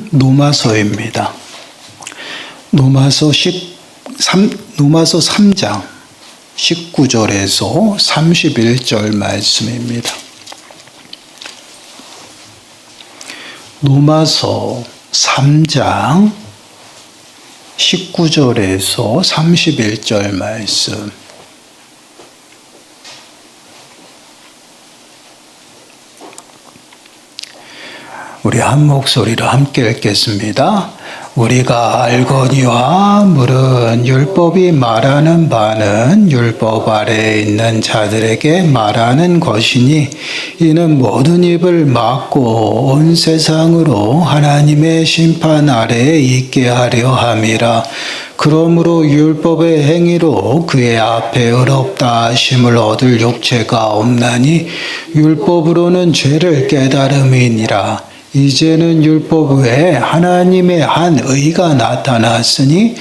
노마서입니다. 노마서 3장 19절에서 31절 말씀입니다. 노마서 3장 19절에서 31절 말씀. 우리 한 목소리로 함께 읽겠습니다. 우리가 알거니와 물은 율법이 말하는 바는 율법 아래에 있는 자들에게 말하는 것이니 이는 모든 입을 막고 온 세상으로 하나님의 심판 아래에 있게 하려 함이라. 그러므로 율법의 행위로 그의 앞에 의롭다 하심을 얻을 육체가 없나니 율법으로는 죄를 깨달음이니라. 이제는 율법 외에 하나님의 한 의가 나타났으니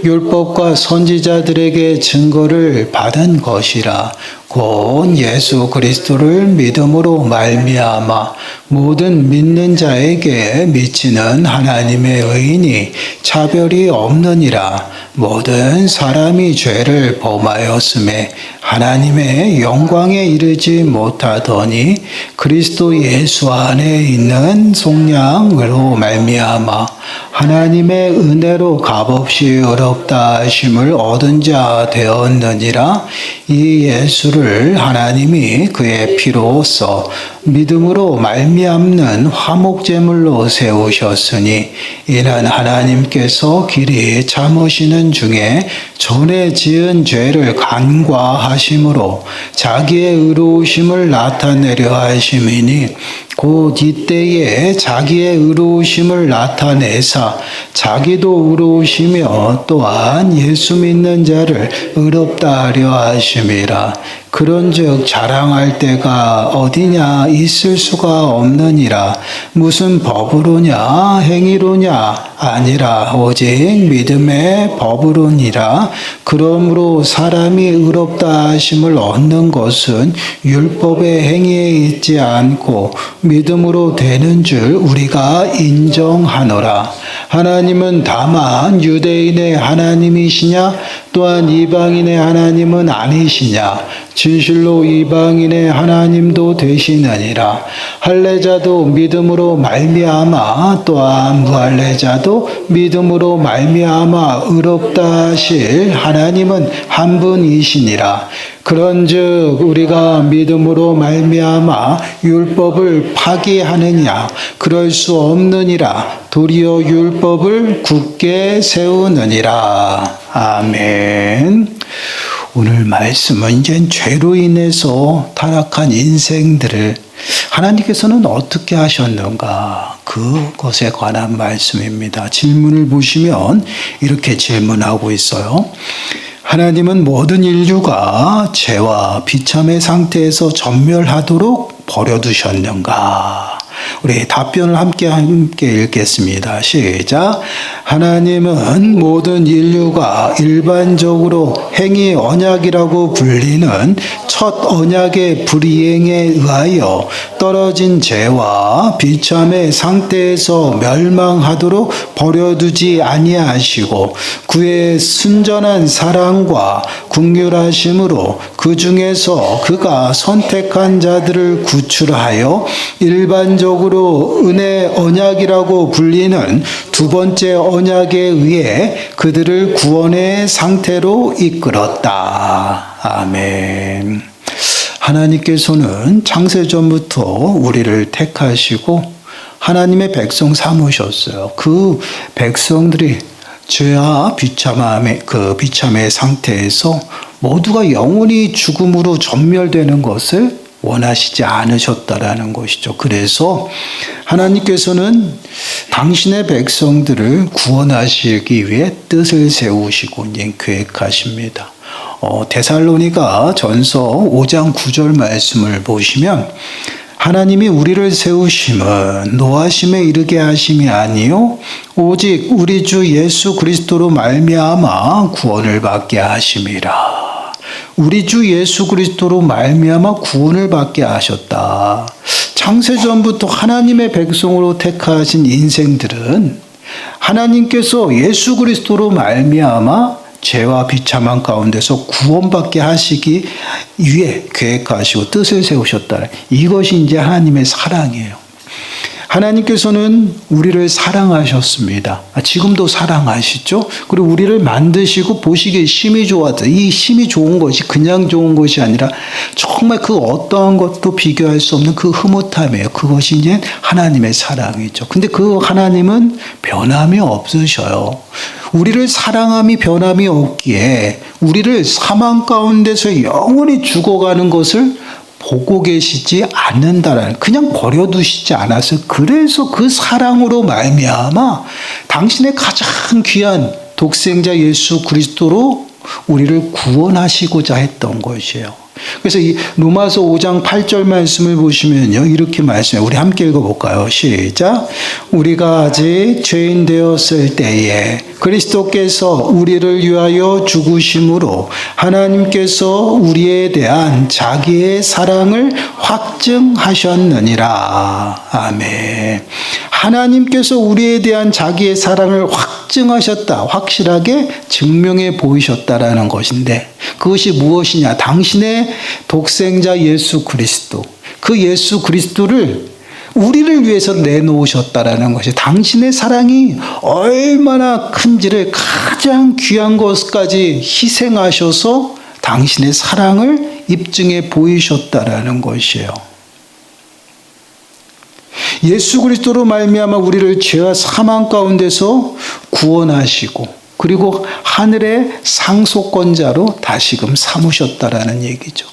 율법과 선지자들에게 증거를 받은 것이라. 곧 예수 그리스도를 믿음으로 말미암아 모든 믿는 자에게 미치는 하나님의 의인이 차별이 없느니라. 모든 사람이 죄를 범하였음에 하나님의 영광에 이르지 못하더니 그리스도 예수 안에 있는 속량으로 말미암아 하나님의 은혜로 값없이 의롭다 하심을 얻은 자 되었느니라. 이 예수를 하나님이 그의 피로써 믿음으로 말미암는 화목제물로 세우셨으니 이는 하나님께서 길이 참으시는 중에 전에 지은 죄를 간과하심으로 자기의 의로우심을 나타내려 하심이니 곧 이때에 자기의 의로우심을 나타내사 자기도 의로우시며 또한 예수 믿는 자를 의롭다 하려 하심이라. 그런즉 자랑할 때가 어디냐 있을 수가 없느니라. 무슨 법으로냐 행위로냐 아니라 오직 믿음의 법으로니라. 그러므로 사람이 의롭다 하심을 얻는 것은 율법의 행위에 있지 않고 믿음으로 되는 줄 우리가 인정하노라. 하나님은 다만 유대인의 하나님이시냐 또한 이방인의 하나님은 아니시냐. 진실로 이방인의 하나님도 되시느니라. 할례자도 믿음으로 말미암아 또한 무할례자도 믿음으로 말미암아 의롭다 하실 하나님은 한 분이시니라. 그런즉 우리가 믿음으로 말미암아 율법을 파기하느냐? 그럴 수 없느니라. 도리어 율법을 굳게 세우느니라. 아멘. 오늘 말씀은 이제 죄로 인해서 타락한 인생들을 하나님께서는 어떻게 하셨는가? 그것에 관한 말씀입니다. 질문을 보시면 이렇게 질문하고 있어요. 하나님은 모든 인류가 죄와 비참의 상태에서 전멸하도록 버려두셨는가? 우리 답변을 함께 읽겠습니다. 시작. 하나님은 모든 인류가 일반적으로 행위 언약이라고 불리는 첫 언약의 불이행에 의하여 떨어진 죄와 비참의 상태에서 멸망하도록 버려두지 아니하시고 그의 순전한 사랑과 긍휼하심으로 그 중에서 그가 선택한 자들을 구출하여 일반적으로 은혜 언약이라고 불리는 두 번째 언약에 의해 그들을 구원의 상태로 이끌었다. 아멘. 하나님께서는 창세전부터 우리를 택하시고 하나님의 백성 삼으셨어요. 그 백성들이 죄와 비참의 상태에서 모두가 영원히 죽음으로 전멸되는 것을 원하시지 않으셨다라는 것이죠. 그래서 하나님께서는 당신의 백성들을 구원하시기 위해 뜻을 세우시고 계획하십니다. 데살로니가 전서 5장 9절 말씀을 보시면 하나님이 우리를 세우심은 노하심에 이르게 하심이 아니요 오직 우리 주 예수 그리스도로 말미암아 구원을 받게 하심이라. 우리 주 예수 그리스도로 말미암아 구원을 받게 하셨다. 창세전부터 하나님의 백성으로 택하신 인생들은 하나님께서 예수 그리스도로 말미암아 죄와 비참한 가운데서 구원받게 하시기 위해 계획하시고 뜻을 세우셨다. 이것이 이제 하나님의 사랑이에요. 하나님께서는 우리를 사랑하셨습니다. 지금도 사랑하시죠? 그리고 우리를 만드시고 보시기에 심히 좋았다. 이 심히 좋은 것이 그냥 좋은 것이 아니라 정말 그 어떠한 것도 비교할 수 없는 그 흐뭇함이에요. 그것이 이제 하나님의 사랑이죠. 근데 그 하나님은 변함이 없으셔요. 우리를 사랑함이 변함이 없기에 우리를 사망 가운데서 영원히 죽어가는 것을 보고 계시지 않는다라는, 그냥 버려두시지 않아서, 그래서 그 사랑으로 말미암아 당신의 가장 귀한 독생자 예수 그리스도로 우리를 구원하시고자 했던 것이에요. 그래서 이 로마서 5장 8절 말씀을 보시면요, 이렇게 말씀해요. 우리 함께 읽어볼까요? 시작. 우리가 아직 죄인 되었을 때에 그리스도께서 우리를 위하여 죽으심으로 하나님께서 우리에 대한 자기의 사랑을 확증하셨느니라. 아멘. 하나님께서 우리에 대한 자기의 사랑을 확증하셨다. 확실하게 증명해 보이셨다라는 것인데, 그것이 무엇이냐? 당신의 독생자 예수 그리스도. 그 예수 그리스도를 우리를 위해서 내놓으셨다라는 것이, 당신의 사랑이 얼마나 큰지를 가장 귀한 것까지 희생하셔서 당신의 사랑을 입증해 보이셨다라는 것이에요. 예수 그리스도로 말미암아 우리를 죄와 사망 가운데서 구원하시고, 그리고 하늘의 상속권자로 다시금 삼으셨다라는 얘기죠.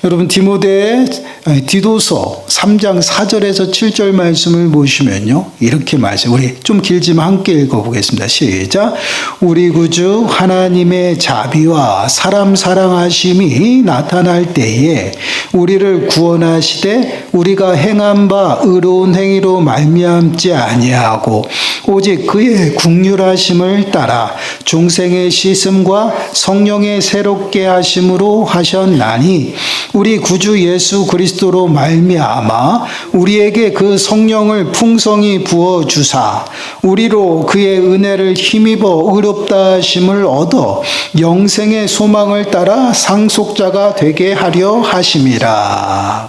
여러분, 디도서 3장 4절에서 7절 말씀을 보시면요, 이렇게 말씀, 우리 좀 길지만 함께 읽어보겠습니다. 시작. 우리 구주 하나님의 자비와 사람 사랑하심이 나타날 때에 우리를 구원하시되 우리가 행한 바 의로운 행위로 말미암지 아니하고 오직 그의 긍휼하심을 따라 중생의 씻음과 성령의 새롭게 하심으로 하셨나니, 우리 구주 예수 그리스도로 말미암아 우리에게 그 성령을 풍성히 부어 주사 우리로 그의 은혜를 힘입어 의롭다 하심을 얻어 영생의 소망을 따라 상속자가 되게 하려 하심이라.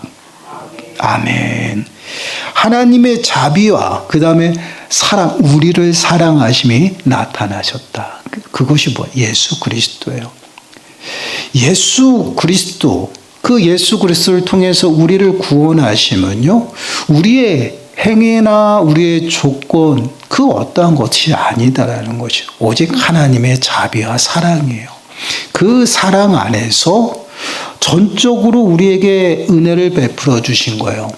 아멘. 하나님의 자비와 그 다음에 사랑, 우리를 사랑하심이 나타나셨다. 그것이 뭐? 예수 그리스도예요. 예수 그리스도, 그 예수 그리스도를 통해서 우리를 구원하시면요, 우리의 행위나 우리의 조건, 그 어떠한 것이 아니다라는 것이 오직 하나님의 자비와 사랑이에요. 그 사랑 안에서 전적으로 우리에게 은혜를 베풀어 주신 거예요.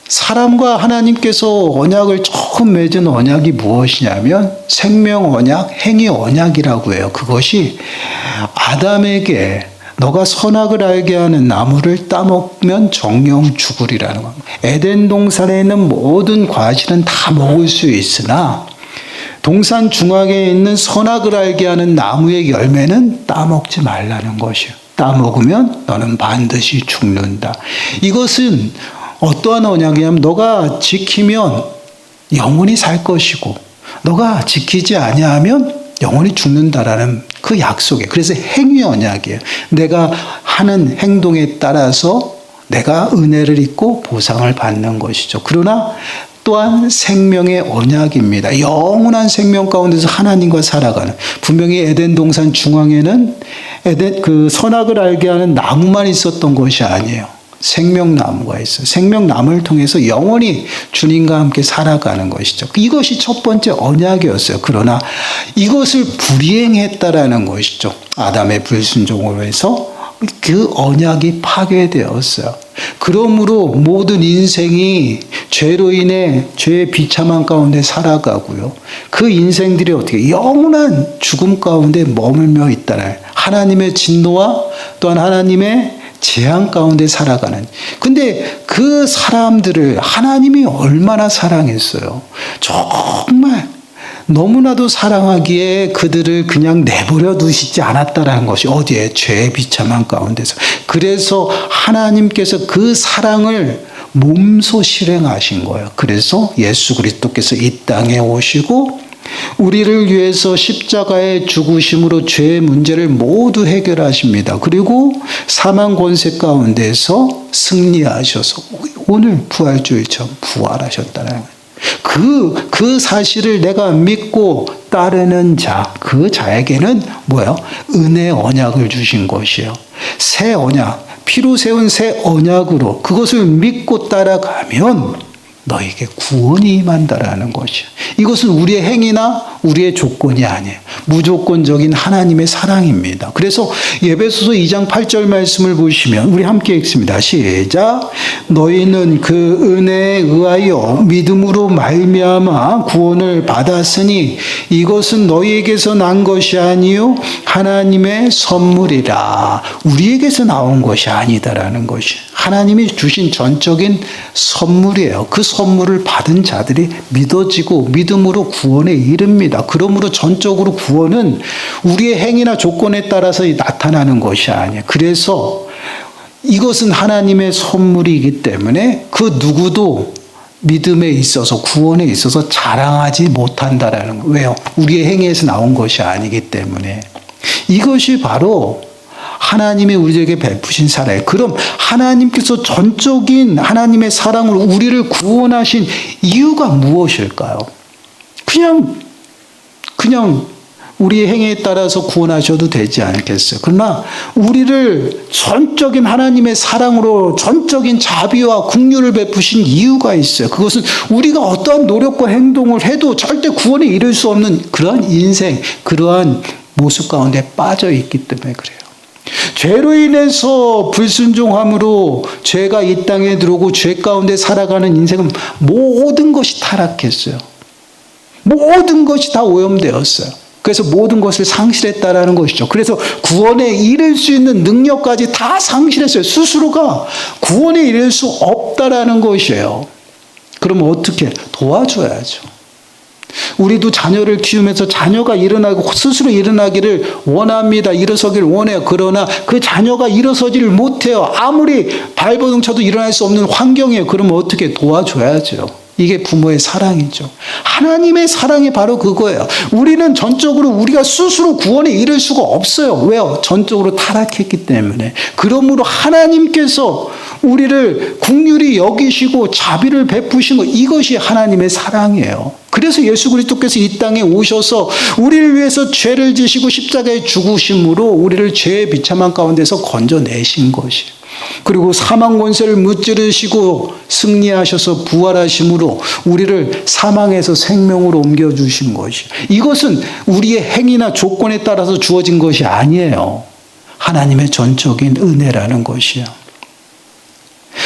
사람과 하나님께서 언약을 처음 맺은 언약이 무엇이냐면 생명 언약, 행위 언약이라고 해요. 그것이 아담에게 너가 선악을 알게 하는 나무를 따먹으면 정령 죽으리라는 겁니다. 에덴 동산에 있는 모든 과실은 다 먹을 수 있으나 동산 중앙에 있는 선악을 알게 하는 나무의 열매는 따먹지 말라는 것이에요. 따먹으면 너는 반드시 죽는다. 이것은 어떠한 언약이냐면 너가 지키면 영원히 살 것이고 너가 지키지 아니하면 영원히 죽는다라는 그 약속이에요. 그래서 행위 언약이에요. 내가 하는 행동에 따라서 내가 은혜를 입고 보상을 받는 것이죠. 그러나 또한 생명의 언약입니다. 영원한 생명 가운데서 하나님과 살아가는, 분명히 에덴 동산 중앙에는 그 선악을 알게 하는 나무만 있었던 것이 아니에요. 생명나무가 있어요. 생명나무를 통해서 영원히 주님과 함께 살아가는 것이죠. 이것이 첫 번째 언약이었어요. 그러나 이것을 불이행했다라는 것이죠. 아담의 불순종으로 해서 그 언약이 파괴되었어요. 그러므로 모든 인생이 죄로 인해 죄의 비참한 가운데 살아가고요. 그 인생들이 어떻게 영원한 죽음 가운데 머물며 있다는, 하나님의 진노와 또한 하나님의 재앙 가운데 살아가는. 근데 그 사람들을 하나님이 얼마나 사랑했어요. 정말 너무나도 사랑하기에 그들을 그냥 내버려 두시지 않았다라는 것이, 어디에? 죄의 비참한 가운데서. 그래서 하나님께서 그 사랑을 몸소 실행하신 거예요. 그래서 예수 그리스도께서 이 땅에 오시고 우리를 위해서 십자가에 죽으심으로 죄의 문제를 모두 해결하십니다. 그리고 사망 권세 가운데서 승리하셔서 오늘 부활주일처럼 부활하셨다는 거예요. 그 사실을 내가 믿고 따르는 자, 그 자에게는 뭐예요? 은혜의 언약을 주신 것이에요. 새 언약, 피로 세운 새 언약으로 그것을 믿고 따라가면 너에게 구원이 임한다라는 것이에요. 이것은 우리의 행위나 우리의 조건이 아니에요. 무조건적인 하나님의 사랑입니다. 그래서 에베소서 2장 8절 말씀을 보시면 우리 함께 읽습니다. 시작. 너희는 그 은혜에 의하여 믿음으로 말미암아 구원을 받았으니 이것은 너희에게서 난 것이 아니요 하나님의 선물이라. 우리에게서 나온 것이 아니다라는 것이 하나님이 주신 전적인 선물이에요. 그 선물을 받은 자들이 믿어지고 믿음으로 구원에 이릅니다. 그러므로 전적으로 구원은 우리의 행위나 조건에 따라서 나타나는 것이 아니에요. 그래서 이것은 하나님의 선물이기 때문에 그 누구도 믿음에 있어서 구원에 있어서 자랑하지 못한다라는 거예요. 왜요? 우리의 행위에서 나온 것이 아니기 때문에. 이것이 바로 하나님이 우리에게 베푸신 사랑이에요. 그럼 하나님께서 전적인 하나님의 사랑으로 우리를 구원하신 이유가 무엇일까요? 그냥 우리의 행위에 따라서 구원하셔도 되지 않겠어요? 그러나 우리를 전적인 하나님의 사랑으로 전적인 자비와 긍휼을 베푸신 이유가 있어요. 그것은 우리가 어떠한 노력과 행동을 해도 절대 구원에 이를 수 없는 그러한 인생, 그러한 모습 가운데 빠져 있기 때문에 그래요. 죄로 인해서 불순종함으로 죄가 이 땅에 들어오고 죄 가운데 살아가는 인생은 모든 것이 타락했어요. 모든 것이 다 오염되었어요. 그래서 모든 것을 상실했다라는 것이죠. 그래서 구원에 이를 수 있는 능력까지 다 상실했어요. 스스로가 구원에 이를 수 없다라는 것이에요. 그럼 어떻게? 도와줘야죠. 우리도 자녀를 키우면서 자녀가 일어나고 스스로 일어나기를 원합니다. 일어서기를 원해요. 그러나 그 자녀가 일어서지를 못해요. 아무리 발버둥 쳐도 일어날 수 없는 환경이에요. 그러면 어떻게? 도와줘야죠. 이게 부모의 사랑이죠. 하나님의 사랑이 바로 그거예요. 우리는 전적으로 우리가 스스로 구원에 이를 수가 없어요. 왜요? 전적으로 타락했기 때문에. 그러므로 하나님께서 우리를 긍휼히 여기시고 자비를 베푸신 것, 이것이 하나님의 사랑이에요. 그래서 예수 그리스도께서 이 땅에 오셔서 우리를 위해서 죄를 지시고 십자가에 죽으심으로 우리를 죄의 비참한 가운데서 건져내신 것이에요. 그리고 사망 권세를 무찌르시고 승리하셔서 부활하심으로 우리를 사망에서 생명으로 옮겨주신 것이에요. 이것은 우리의 행위나 조건에 따라서 주어진 것이 아니에요. 하나님의 전적인 은혜라는 것이에요.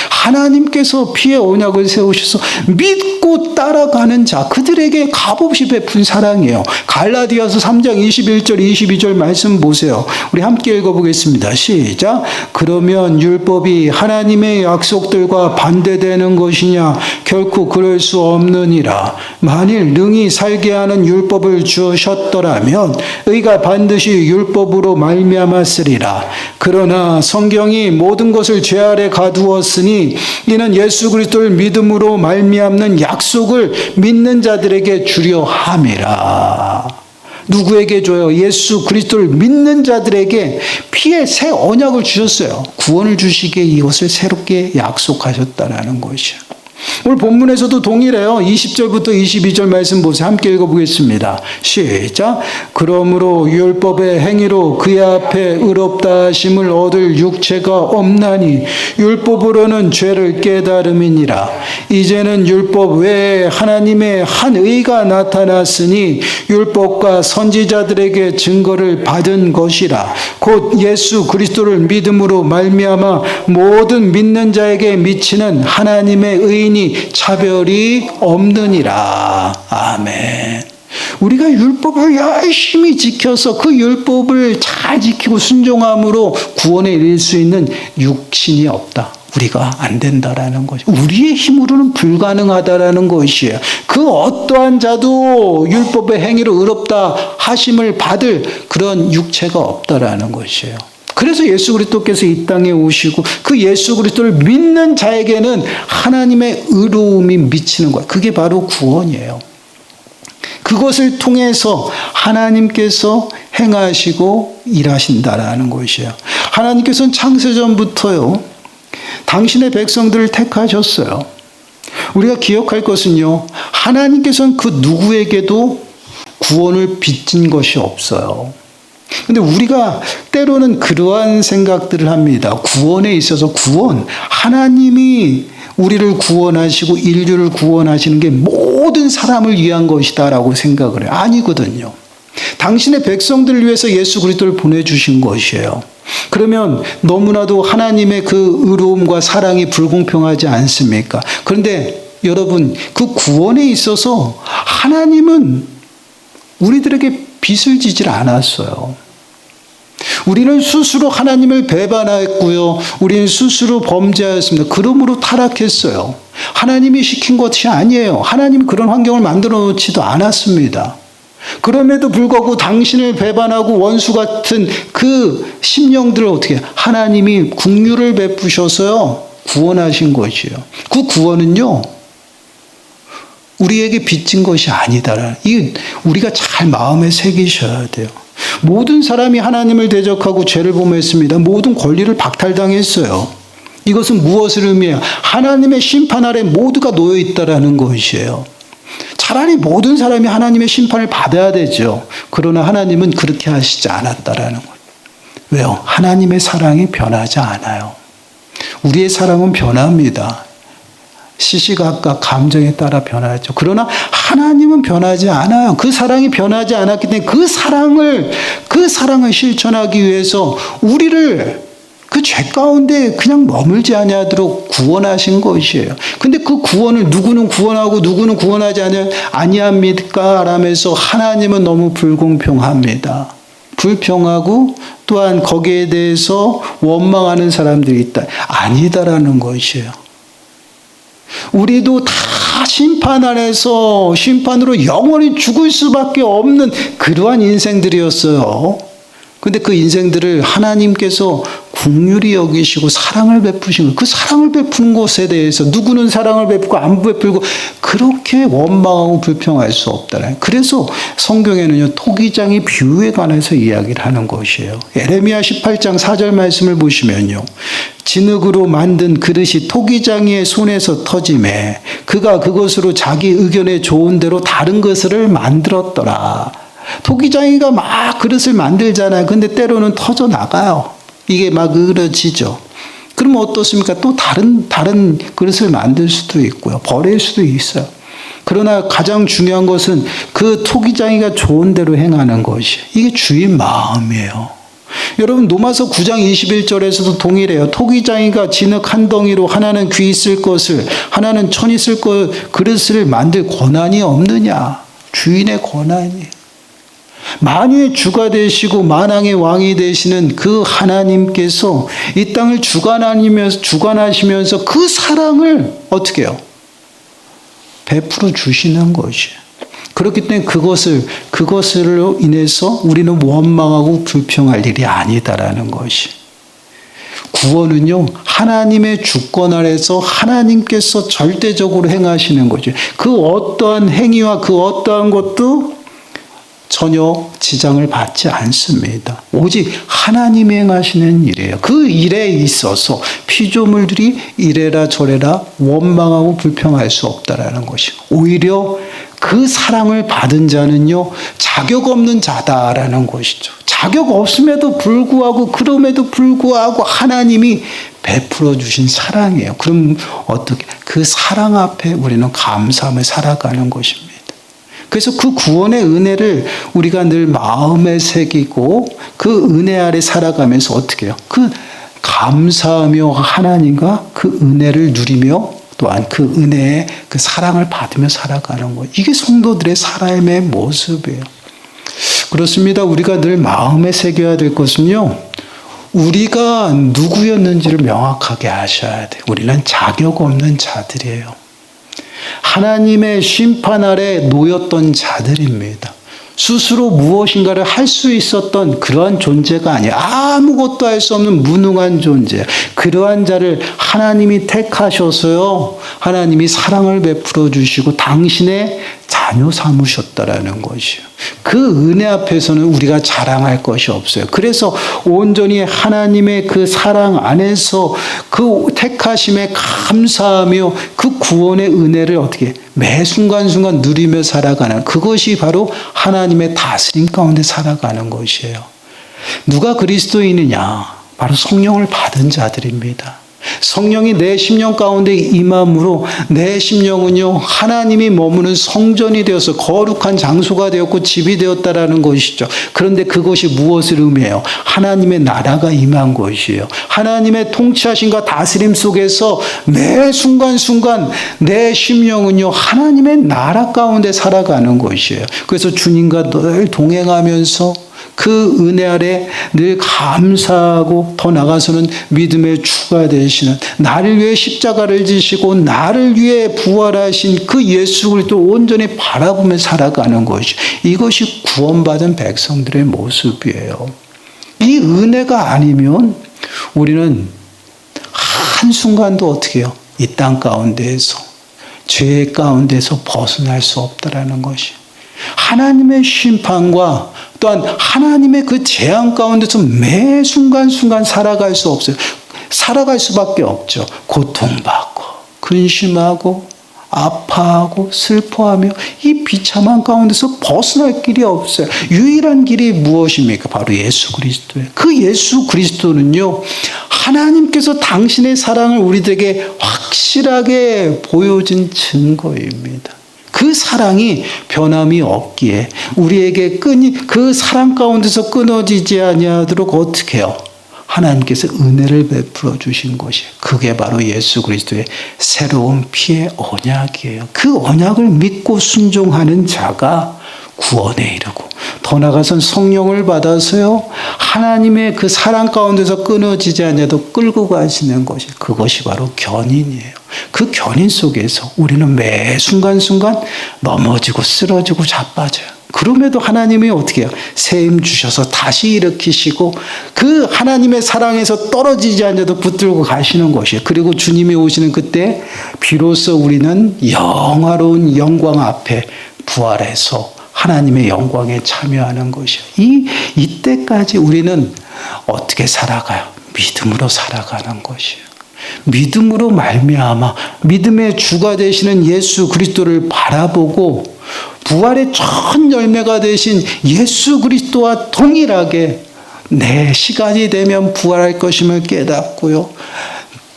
하나님께서 피의 언약을 세우셔서 믿고 따라가는 자, 그들에게 값없이 베푼 사랑이에요. 갈라디아서 3장 21절 22절 말씀 보세요. 우리 함께 읽어보겠습니다. 시작. 그러면 율법이 하나님의 약속들과 반대되는 것이냐? 결코 그럴 수 없느니라. 만일 능히 살게 하는 율법을 주셨더라면 의가 반드시 율법으로 말미암았으리라. 그러나 성경이 모든 것을 죄 아래 가두었으니 이는 예수 그리스도를 믿음으로 말미암는 약속을 믿는 자들에게 주려 함이라. 누구에게 줘요? 예수 그리스도를 믿는 자들에게 피의 새 언약을 주셨어요. 구원을 주시기에 이것을 새롭게 약속하셨다라는 것이요. 오늘 본문에서도 동일해요. 20절부터 22절 말씀 보세요. 함께 읽어보겠습니다. 시작. 그러므로 율법의 행위로 그의 앞에 의롭다 하심을 얻을 육체가 없나니 율법으로는 죄를 깨달음이니라. 이제는 율법 외에 하나님의 한 의가 나타났으니 율법과 선지자들에게 증거를 받은 것이라. 곧 예수 그리스도를 믿음으로 말미암아 모든 믿는 자에게 미치는 하나님의 의인이 차별이 없느니라. 아멘. 우리가 율법을 열심히 지켜서 그 율법을 잘 지키고 순종함으로 구원에 이를 수 있는 육신이 없다. 우리가 안 된다라는 것이, 우리의 힘으로는 불가능하다라는 것이에요. 그 어떠한 자도 율법의 행위로 의롭다 하심을 받을 그런 육체가 없다라는 것이에요. 그래서 예수 그리스도께서 이 땅에 오시고 그 예수 그리스도를 믿는 자에게는 하나님의 의로움이 미치는 거예요. 그게 바로 구원이에요. 그것을 통해서 하나님께서 행하시고 일하신다라는 것이에요. 하나님께서는 창세전부터요, 당신의 백성들을 택하셨어요. 우리가 기억할 것은요, 하나님께서는 그 누구에게도 구원을 빚진 것이 없어요. 근데 우리가 때로는 그러한 생각들을 합니다. 구원에 있어서 하나님이 우리를 구원하시고 인류를 구원하시는 게 모든 사람을 위한 것이다라고 생각을 해요. 아니거든요. 당신의 백성들을 위해서 예수 그리스도를 보내주신 것이에요. 그러면 너무나도 하나님의 그 의로움과 사랑이 불공평하지 않습니까? 그런데 여러분, 그 구원에 있어서 하나님은 우리들에게 빚을 지질 않았어요. 우리는 스스로 하나님을 배반했고요. 우리는 스스로 범죄하였습니다. 그러므로 타락했어요. 하나님이 시킨 것이 아니에요. 하나님 그런 환경을 만들어 놓지도 않았습니다. 그럼에도 불구하고 당신을 배반하고 원수 같은 그 심령들을 어떻게 해요? 하나님이 긍휼을 베푸셔서요, 구원하신 것이에요. 그 구원은요, 우리에게 빚진 것이 아니다. 이 우리가 잘 마음에 새기셔야 돼요. 모든 사람이 하나님을 대적하고 죄를 범했습니다. 모든 권리를 박탈당했어요. 이것은 무엇을 의미해요? 하나님의 심판 아래 모두가 놓여 있다라는 것이에요. 차라리 모든 사람이 하나님의 심판을 받아야 되죠. 그러나 하나님은 그렇게 하시지 않았다라는 거예요. 왜요? 하나님의 사랑이 변하지 않아요. 우리의 사랑은 변합니다. 시시각각 감정에 따라 변하죠. 그러나 하나님은 변하지 않아요. 그 사랑이 변하지 않았기 때문에 그 사랑을 실천하기 위해서 우리를 그 죄 가운데 그냥 머물지 아니하도록 구원하신 것이에요. 근데 그 구원을 누구는 구원하고 누구는 구원하지 아니합니까? 라면서 하나님은 너무 불공평합니다. 불평하고 또한 거기에 대해서 원망하는 사람들이 있다. 아니다라는 것이에요. 우리도 다 심판 안에서 심판으로 영원히 죽을 수밖에 없는 그러한 인생들이었어요. 근데 그 인생들을 하나님께서 긍휼히 여기시고 사랑을 베푸신 것, 그 사랑을 베푸는 것에 대해서 누구는 사랑을 베푸고 안 베풀고 그렇게 원망하고 불평할 수 없다는. 그래서 성경에는요, 토기장의 비유에 관해서 이야기를 하는 것이에요. 에레미야 18장 4절 말씀을 보시면요, 진흙으로 만든 그릇이 토기장이의 손에서 터짐에 그가 그것으로 자기 의견에 좋은 대로 다른 것을 만들었더라. 토기장이가 막 그릇을 만들잖아요. 근데 때로는 터져 나가요. 이게 막 으러지죠. 그러면 어떻습니까? 또 다른 그릇을 만들 수도 있고요. 버릴 수도 있어요. 그러나 가장 중요한 것은 그 토기장이가 좋은 대로 행하는 것이, 이게 주인 마음이에요. 여러분, 로마서 9장 21절에서도 동일해요. 토기장이가 진흙 한 덩이로 하나는 귀 있을 것을, 하나는 천 있을 것 그릇을 만들 권한이 없느냐? 주인의 권한이에요. 만유의 주가 되시고 만왕의 왕이 되시는 그 하나님께서 이 땅을 주관하시면서 그 사랑을 어떻게 해요? 베풀어 주시는 것이에요. 그렇기 때문에 그것으로 인해서 우리는 원망하고 불평할 일이 아니다라는 것이. 구원은요, 하나님의 주권 아래서 하나님께서 절대적으로 행하시는 거죠. 그 어떠한 행위와 그 어떠한 것도 전혀 지장을 받지 않습니다. 오직 하나님이 행하시는 일이에요. 그 일에 있어서 피조물들이 이래라 저래라 원망하고 불평할 수 없다라는 것이. 오히려 그 사랑을 받은 자는요, 자격 없는 자다라는 것이죠. 자격 없음에도 불구하고, 그럼에도 불구하고 하나님이 베풀어 주신 사랑이에요. 그럼 어떻게? 그 사랑 앞에 우리는 감사하며 살아가는 것입니다. 그래서 그 구원의 은혜를 우리가 늘 마음에 새기고 그 은혜 아래 살아가면서 어떻게 해요? 그 감사하며 하나님과 그 은혜를 누리며 또한 그 은혜의 그 사랑을 받으며 살아가는 거예요. 이게 성도들의 삶의 모습이에요. 그렇습니다. 우리가 늘 마음에 새겨야 될 것은요, 우리가 누구였는지를 명확하게 아셔야 돼요. 우리는 자격 없는 자들이에요. 하나님의 심판 아래 놓였던 자들입니다. 스스로 무엇인가를 할 수 있었던 그러한 존재가 아니에요. 아무것도 할 수 없는 무능한 존재. 그러한 자를 하나님이 택하셔서요. 하나님이 사랑을 베풀어 주시고 당신의 자녀 삼으셨다라는 것이요. 그 은혜 앞에서는 우리가 자랑할 것이 없어요. 그래서 온전히 하나님의 그 사랑 안에서 그 택하심에 감사하며 그 구원의 은혜를 어떻게 매 순간순간 누리며 살아가는 그것이 바로 하나님의 다스림 가운데 살아가는 것이에요. 누가 그리스도인이냐? 바로 성령을 받은 자들입니다. 성령이 내 심령 가운데 임함으로 내 심령은요 하나님이 머무는 성전이 되어서 거룩한 장소가 되었고 집이 되었다라는 것이죠. 그런데 그것이 무엇을 의미해요? 하나님의 나라가 임한 것이에요. 하나님의 통치하심과 다스림 속에서 매 순간순간 내 심령은요 하나님의 나라 가운데 살아가는 것이에요. 그래서 주님과 늘 동행하면서 그 은혜 아래 늘 감사하고 더 나아가서는 믿음의 주가 되시는 나를 위해 십자가를 지시고 나를 위해 부활하신 그 예수 그리스도 온전히 바라보며 살아가는 것이 이것이 구원받은 백성들의 모습이에요. 이 은혜가 아니면 우리는 한순간도 어떻게 해요? 이 땅 가운데에서 죄 가운데서 벗어날 수 없다라는 것이 하나님의 심판과 또한 하나님의 그 재앙 가운데서 매 순간순간 살아갈 수 없어요. 살아갈 수밖에 없죠. 고통받고 근심하고 아파하고 슬퍼하며 이 비참한 가운데서 벗어날 길이 없어요. 유일한 길이 무엇입니까? 바로 예수 그리스도예요. 그 예수 그리스도는요. 하나님께서 당신의 사랑을 우리들에게 확실하게 보여준 증거입니다. 그 사랑이 변함이 없기에 우리에게 그 사랑 가운데서 끊어지지 아니하도록 어떻게 해요? 하나님께서 은혜를 베풀어 주신 것이 그게 바로 예수 그리스도의 새로운 피의 언약이에요. 그 언약을 믿고 순종하는 자가 구원에 이르고 더 나아가선 성령을 받아서요 하나님의 그 사랑 가운데서 끊어지지 않아도 끌고 가시는 것이 그것이 바로 견인이에요. 그 견인 속에서 우리는 매 순간순간 넘어지고 쓰러지고 자빠져요. 그럼에도 하나님이 어떻게 해요? 새 힘 주셔서 다시 일으키시고 그 하나님의 사랑에서 떨어지지 않아도 붙들고 가시는 것이에요. 그리고 주님이 오시는 그때 비로소 우리는 영화로운 영광 앞에 부활해서 하나님의 영광에 참여하는 것이요. 이때까지 우리는 어떻게 살아가요? 믿음으로 살아가는 것이요. 믿음으로 말미암아 믿음의 주가 되시는 예수 그리스도를 바라보고 부활의 첫 열매가 되신 예수 그리스도와 동일하게 내 시간이 되면 부활할 것임을 깨닫고요.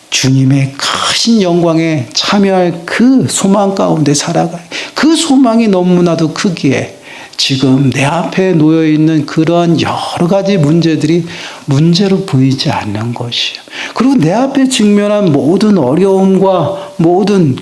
주님의 크신 영광에 참여할 그 소망 가운데 살아가요. 그 소망이 너무나도 크기에 지금 내 앞에 놓여 있는 그러한 여러 가지 문제들이 문제로 보이지 않는 것이에요. 그리고 내 앞에 직면한 모든 어려움과 모든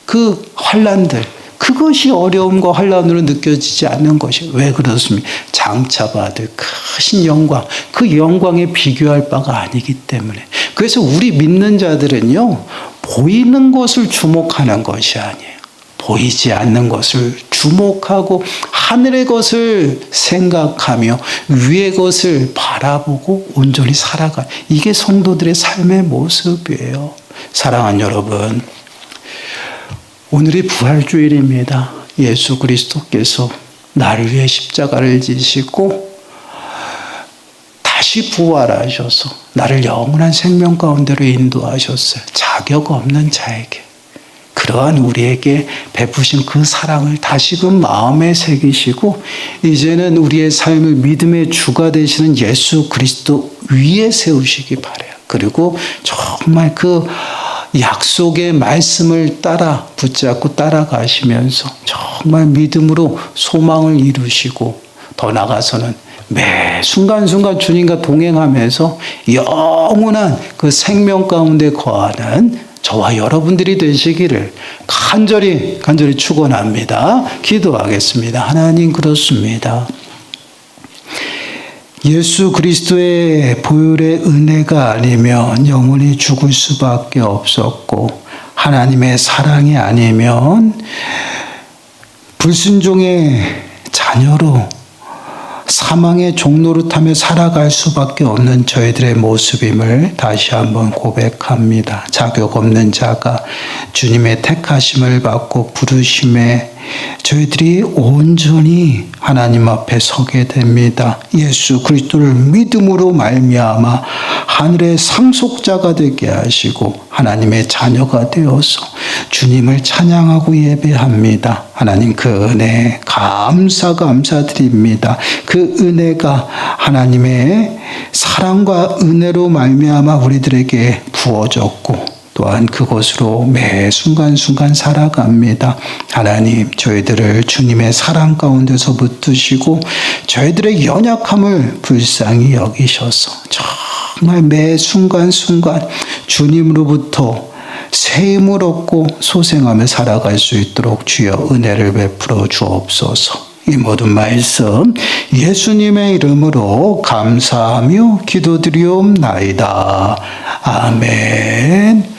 그 환난들 그것이 어려움과 환난으로 느껴지지 않는 것이에요. 왜 그렇습니까? 장차받을 크신 영광, 그 영광에 비교할 바가 아니기 때문에. 그래서 우리 믿는 자들은요, 보이는 것을 주목하는 것이 아니에요. 보이지 않는 것을 주목하고 하늘의 것을 생각하며 위의 것을 바라보고 온전히 살아가. 이게 성도들의 삶의 모습이에요. 사랑하는 여러분, 오늘이 부활주일입니다. 예수 그리스도께서 나를 위해 십자가를 지시고 다시 부활하셔서 나를 영원한 생명 가운데로 인도하셨어요. 자격 없는 자에게. 그러한 우리에게 베푸신 그 사랑을 다시금 마음에 새기시고 이제는 우리의 삶을 믿음의 주가 되시는 예수 그리스도 위에 세우시기 바라요. 그리고 정말 그 약속의 말씀을 따라 붙잡고 따라가시면서 정말 믿음으로 소망을 이루시고 더 나아가서는 매 순간순간 주님과 동행하면서 영원한 그 생명 가운데 거하는 저와 여러분들이 되시기를 간절히 축원합니다. 기도하겠습니다. 하나님 그렇습니다. 예수 그리스도의 보혈의 은혜가 아니면 영원히 죽을 수밖에 없었고 하나님의 사랑이 아니면 불순종의 자녀로 사망의 종노릇하며 살아갈 수밖에 없는 저희들의 모습임을 다시 한번 고백합니다. 자격 없는 자가 주님의 택하심을 받고 부르심에 저희들이 온전히 하나님 앞에 서게 됩니다. 예수 그리스도를 믿음으로 말미암아 하늘의 상속자가 되게 하시고 하나님의 자녀가 되어서 주님을 찬양하고 예배합니다. 하나님 그 은혜 감사드립니다. 그 은혜가 하나님의 사랑과 은혜로 말미암아 우리들에게 부어졌고 또한 그것으로 매 순간순간 살아갑니다. 하나님 저희들을 주님의 사랑 가운데서 붙드시고 저희들의 연약함을 불쌍히 여기셔서 정말 매 순간순간 주님으로부터 새 힘을 얻고 소생하며 살아갈 수 있도록 주여 은혜를 베풀어 주옵소서. 이 모든 말씀 예수님의 이름으로 감사하며 기도드리옵나이다. 아멘.